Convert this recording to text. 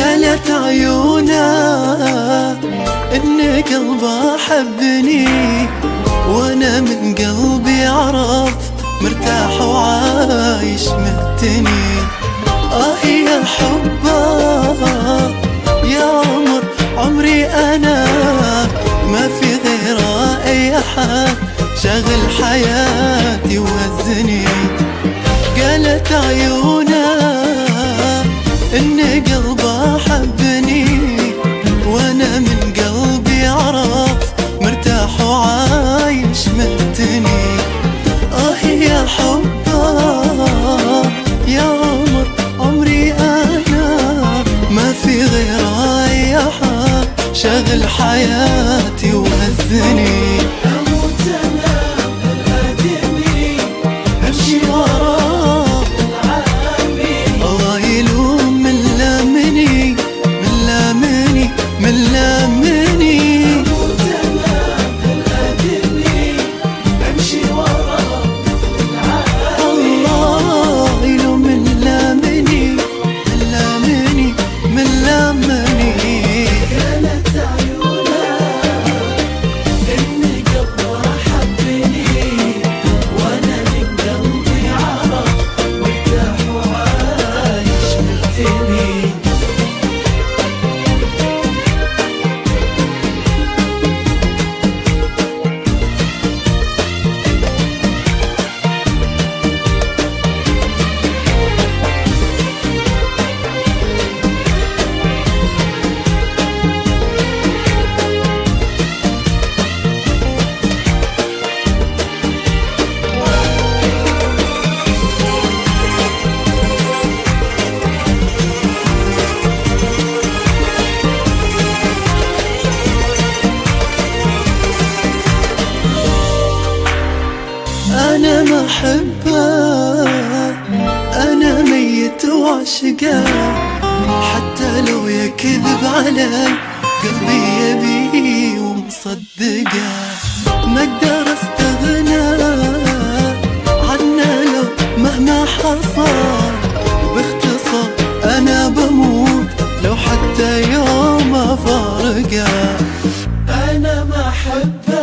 قالت عيونه إن قلبه حبني، وأنا من قلبي عرف مرتاح وعايش مهتني. يا حبه يا عمر عمري أنا، ما في غيره أي أحد شاغل حياتي وهزني. قالت عيونه إن قلبه حبني، وأنا من قلبي عرف مرتاح وعايش مهتني. يا حبه يا عمر عمري أنا، ما في غيره أي أحد شاغل حياتي وهزني. أموت أنا بالأدمي، أمشي وراه الله يلوم من لامني من لامني من لامني. أموت أنا بالأدمي، أمشي وراه الله يلوم من لامني من لامني من لامني. كانت عيونه إن قلبه حبني، وأنا من قلبي عرف مرتاح وعايش مهتني. أنا ما أحبه، أنا ميت وعشقه، حتى لو يكذب علي قلبي يبيه ومصدقه. ما أقدر أستغنى عنه لو مهما حصل، باختصار أنا بموت لو حتى يوم أفارقه. أنا ما أحبه